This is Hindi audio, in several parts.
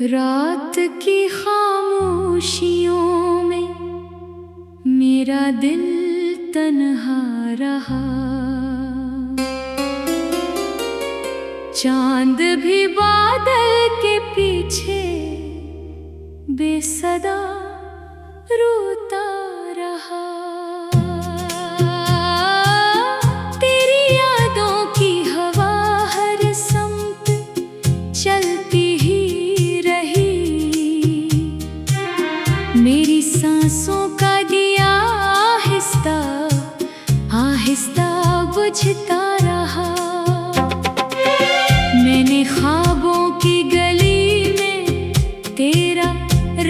रात की खामोशियों में मेरा दिल तन्हा रहा। चांद भी बादल के पीछे बेसदा रोता रहा। तेरी यादों की हवा हर संग चलती ही रही। मेरी सांसों का दिया आहिस्ता आहिस्ता बुझता रहा। मैंने ख्वाबों की गली में तेरा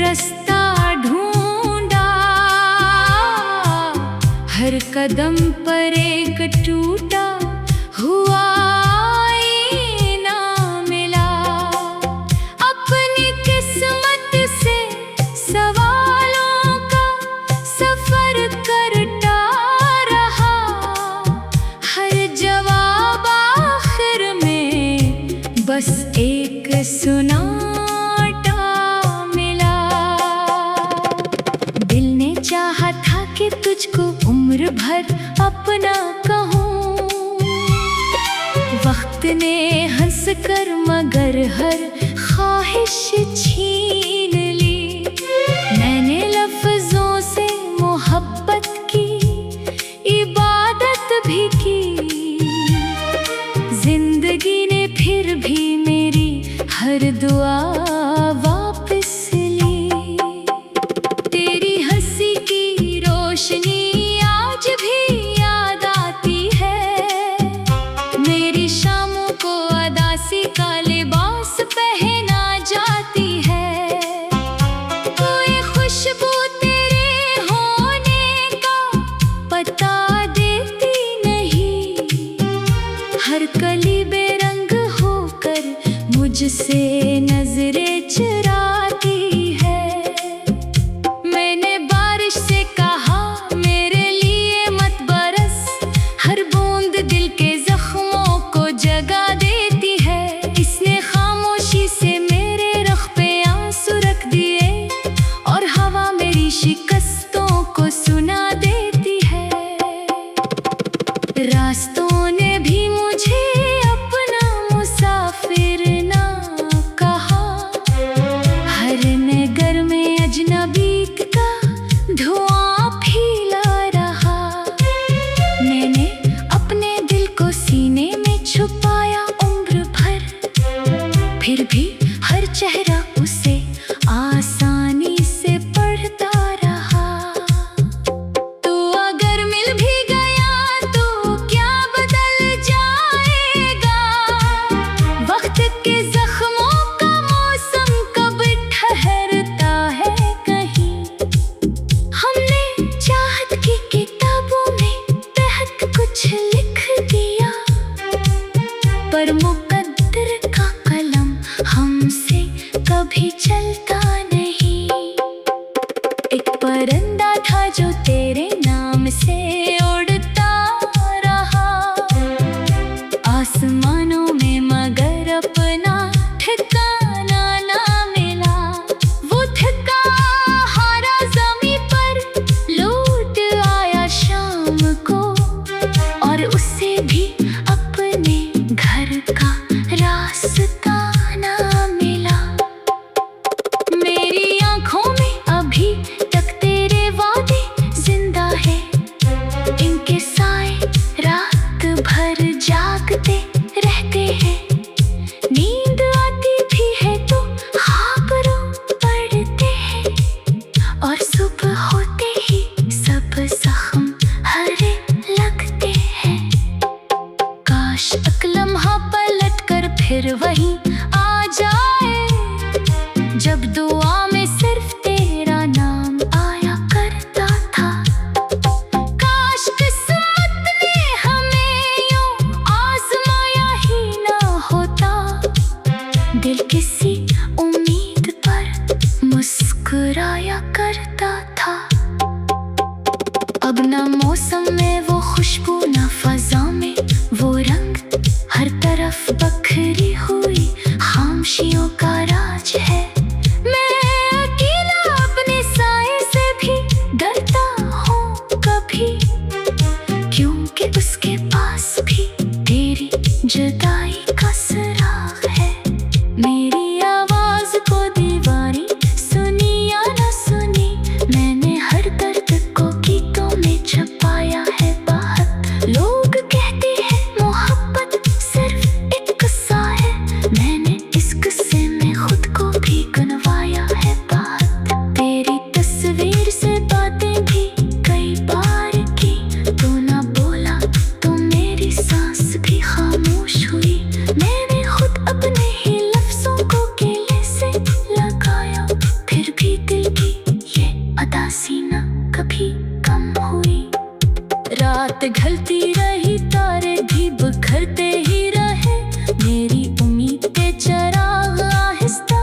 रास्ता ढूंढा। हर कदम पर एक टूटा हुआ आईना मिला। अपनी किस्मत से सवालों का सफर करता रहा। हर जवाब आखिर में बस एक सुनाटा मिला। दिल ने चाहा था कि तुझको उम्र भर अपना कहूँ। वक्त ने हंस कर मगर हर ख्वाहिश छीन ली। मैंने लफ्जों से मोहब्बत की इबादत भी की। जिंदगी ने फिर भी मेरी हर दुआ वापस ली। तेरी हंसी की रोशनी आज भी याद आती है। मेरी शामों को अदासी का लिबास पहना जाती है। कोई खुशबू तेरे होने का पता देती नहीं। हर कली बेरंग होकर मुझसे नजरें चुराती है। मैंने बारिश से कहा मेरे लिए मत बरस। हर बूंद दिल के जख्मों को जगा देती है। इसने खामोशी से मेरे रख पे आंसू रख दिए और हवा मेरी शिकस्तों को सुना देती है। रास्तों ने भी मुझे अपना मुसाफिर ना कहा। हर नगर में अजनबी का धुआं फैला रहा। मैंने अपने दिल को सीने में छुपाया उम्र भर। फिर भी हर चेहरा उसे आसानी से पढ़ता रहा। तू अगर मिल भी गया तो क्या बदल जाएगा। वक्त के जख्मों का मौसम कब ठहरता है कहीं। हमने चाहत की किताबों में बहक कुछ लिख दिया। पर मुकद्दर का कलम हमसे कभी चलता नहीं। एक परिंदा था जो तेरे नाम से उड़ता रहा। आसमानों में मगर अपना ठिकाना ना मिला। वो थका हारा ज़मीं पर लौट आया शाम को। और उसे भी अपने घर का रास्ता ना मिला। मेरी आँखों में अभी तक तेरे वादे जिंदा है। इनके साए रात भर जागते रहते हैं। नींद आती भी है तो ख्वाब पड़ते हैं। और सुबह होते ही सब जख्म हरे लगते हैं। काश एक लम्हा पलट कर फिर वहीं आ जाए। जब दुआ में सिर्फ तेरा नाम आया करता था। काश किस्मत ने हमें यूं आजमाया ही ना होता। दिल किसी उम्मीद पर मुस्कुराया करता था। अब ना मौसम में वो खुशबू ना फजा में वो रंग। हर तरफ बखरी हुई खामोशियों का राज है। उदासी न कभी कम हुई। रात ढलती रही, तारे भी बिखरते ही रहे, मेरी उम्मीद के चिराग आहिस्ता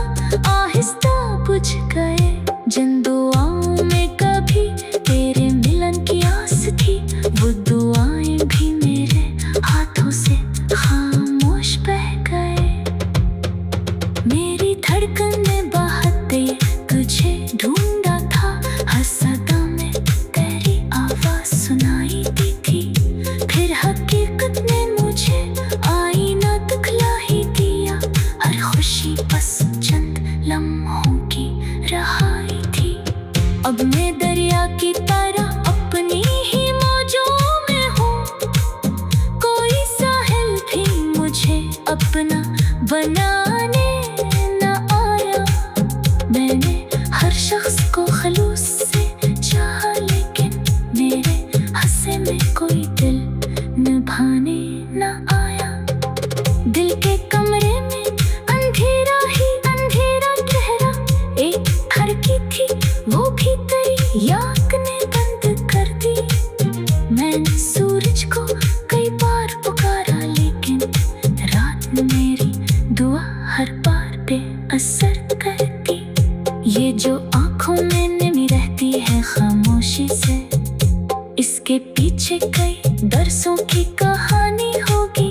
आहिस्ता बुझ गए। जिन दुआओं में कभी तेरे मिलन की आस थी, वो दुआएं भी मेरे हाथों से खामोश बह गए। मेरी धड़कन में बहते तुझे ढूंढा था, हर सदा में तेरी आवाज सुनाई दी थी। फिर हकीकत ने मुझे आईना दिखला ही दिया, हर खुशी बस चंद लम्हों की रहाई थी। अब मैं दरिया की तरह अपनी ही मौजों में हूँ, कोई साहिल भी मुझे अपना बनाने न आया। मैंने हर शख्स को खलूस से चाहा, लेकिन मेरे हंसे में कोई दिल निभाने न आया। दिल के कमरे में अंधेरा ही अंधेरा ठहरा, एक खिड़की थी वो भी तेरी याद ने बंद कर दी। मैंने सूरज को कई बार पुकारा, लेकिन रात ने मेरी दुआ हर बार बेअसर कर दी। ये जो आंखों में नमी रहती है खामोशी से, इसके पीछे कई दर्सों की कहानी होगी।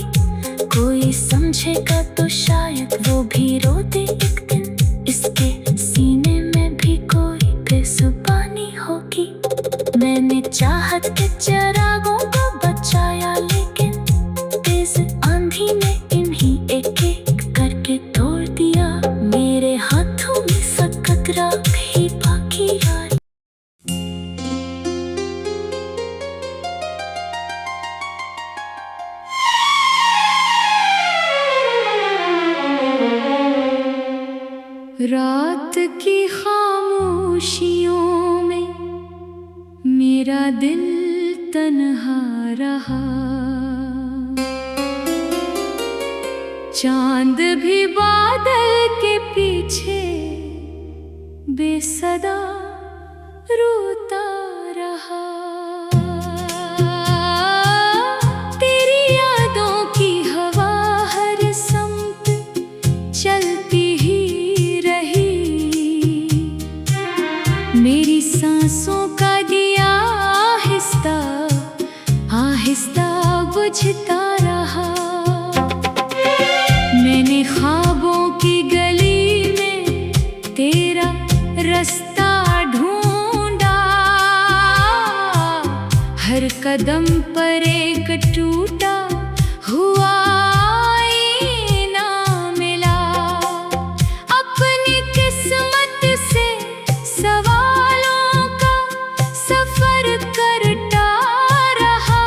कोई समझेगा तो शायद वो भी रो दे एक दिन, इसके सीने में भी कोई बेजुबानी होगी। मैंने चाहत के चिरागों को बचाया, लेकिन तेज आंधी ने इन्हीं एक एक करके तोड़ दिया। मेरे हाथों में फकत राख ही बाकी रही। रात की खामोशियों में मेरा दिल तन्हा रहा, चांद भी बादल के पीछे बेसदा रोता रहा। तेरी यादों की हवा हर समत चलती ही रही, मेरी सांसों का दिया आहिस्ता आहिस्ता बुझता रहा। मैंने ख्वाबों की गली में तेरा रास्ता ढूंढा, हर कदम पर एक टूटा हुआ आईना मिला। अपनी किस्मत से सवालों का सफर करता रहा,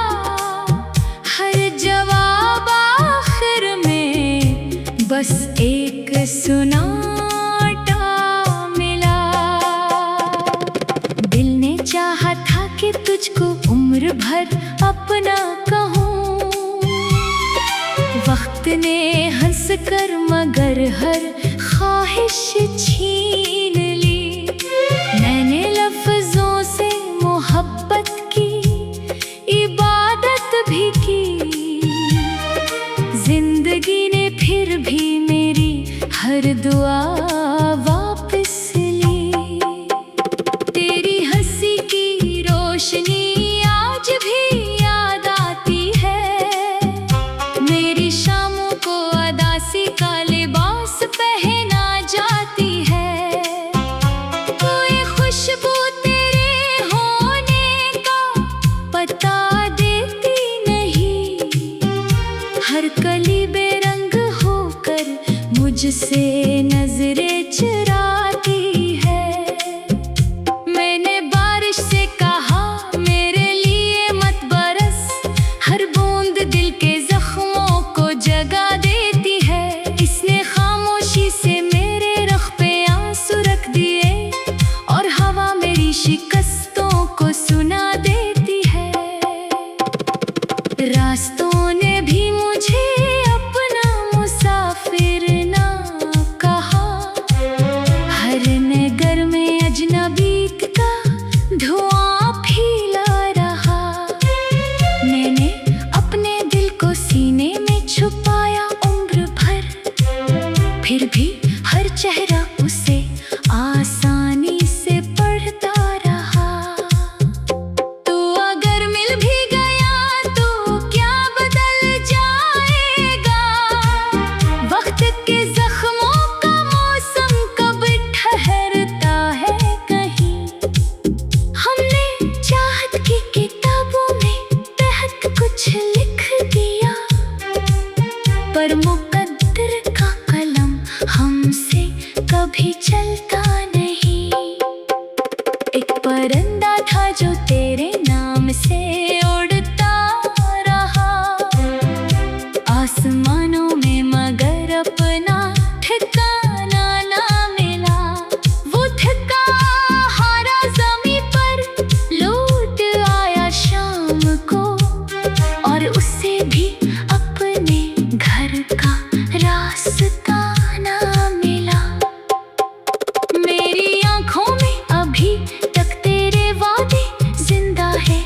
हर जवाब आखिर में बस एक सुनाटा मिला। दिल ने चाहा था कि तुझको उम्र भर अपना कहूँ, वक्त ने हंस कर मगर हर ख्वाहिश छीन ली। मैंने लफ्जों से मोहब्बत की इबादत भी की, जिंदगी ने फिर भी मेरी हर दुआ वापस ली। तेरी हंसी की रोशनी आज भी याद आती है, मेरी शामों को अदासी का लिबास पहना जाती है। कोई खुशबू तेरे होने का पता देती नहीं, हर कली बेरंग होकर मुझसे नजरें चुराती है। मैंने बारिश से कहा मेरे लिए मत बरस, हर बूंद दिल के जख्मों को जगा देती है। इसने खामोशी से मेरे रख पे आंसू रख दिए, और हवा मेरी शिकस्तों को सुना देती है। रास्तों ने भी मुझे अपना मुसाफिर ना परिंदा था जो तेरे नाम से उड़ता रहा आसमानों में, मगर अपना ठिकाना ना मिला। वो थका हारा ज़मीं पर लौट आया शाम को, और उसे भी अपने घर का रास्ता ना मिला। मेरी आँखों में अभी तक तेरे वादे जिंदा है,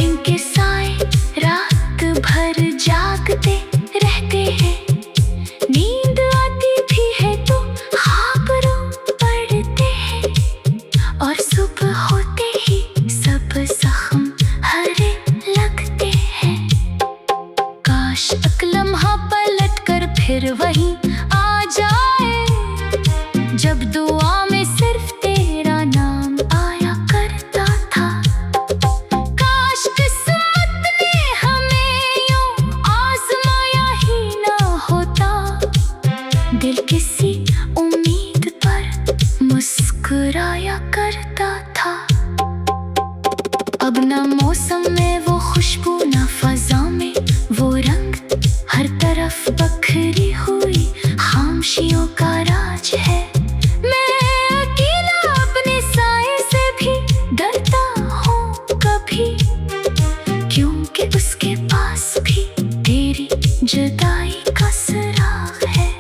इनके साए रात भर जागते रहते हैं। नींद आती भी है तो ख्वाब पड़ते हैं, और सुबह होते ही सब जख्म हरे लगते हैं। काश एक लम्हा पलट कर फिर वही आ जाए, जब दुआ में सिर्फ तेरा नाम आया करता था। काश किस्मत ने हमें यूं आजमाया ही ना होता, दिल किसी उम्मीद पर मुस्कुराया करता था। अब ना मौसम में वो खुशबू, ना फजा में वो रंग, हर तरफ बखरी हुई खामोशियों का राज है। मैं अकेला अपने साए से भी डरता हूँ कभी, क्योंकि उसके पास भी तेरी जुदाई का सुराग है।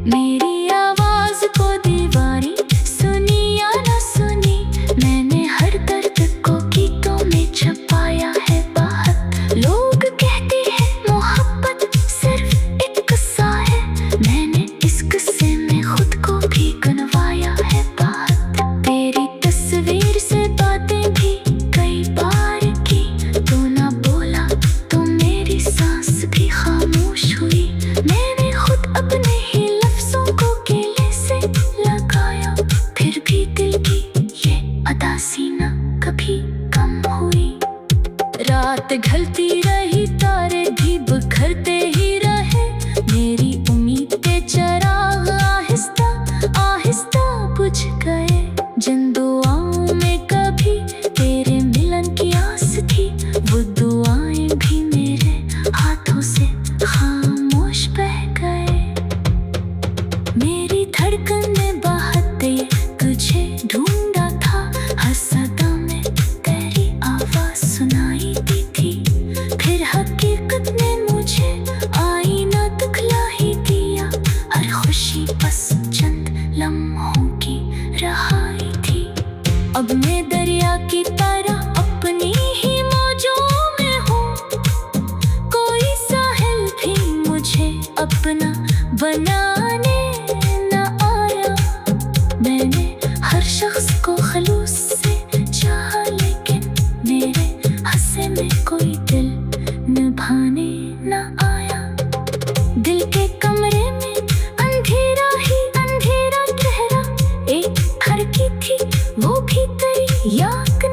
मेरी आवाज को दीवारी सुनी या न सुनी, मैंने हर दर्द को गीतों में छुपाया है बाहर। लोग कहते हैं मोहब्बत सिर्फ एक किस्सा है, मैंने इस किस्से में खुद को भी गुनवाया है बाहर। तेरी तस्वीर से बातें भी कई बार की, तू ना बोला तो मेरी सांस भी खामोश हुई। मैंने खुद अपने ही लफ्जों को गले से लगाया, फिर भी दिल की ये उदासी ना कभी कम हुई। रात ढलती रही, तारे भी बिखरते ही रहे, मेरी उम्मीद के चिराग आहिस्ता आहिस्ता बुझ गए। जिन दुआओं में कभी तेरे मिलन की आस थी, वो दुआएं भी मेरे हाथों से खामोश बह गए। मेरी धड़कन में बहते तुझे ढूंढा था, हर सदा में तेरी आवाज सुनाई दी थी। फिर हकीकत ने मुझे आईना दिखला ही दिया, हर खुशी बस चंद लम्हों की रहाई थी। अब मैं दरिया की तरह अपनी ही मौजों में हूँ, कोई साहिल भी मुझे अपना बनाने न आया। मैंने हर शख्स को खलूस से चाहा, लेकिन मेरे हंसे में कोई दिल निभाने न आया। दिल के कमरे में अंधेरा ही अंधेरा ठहरा, एक धड़की थी वो भी तेरी याद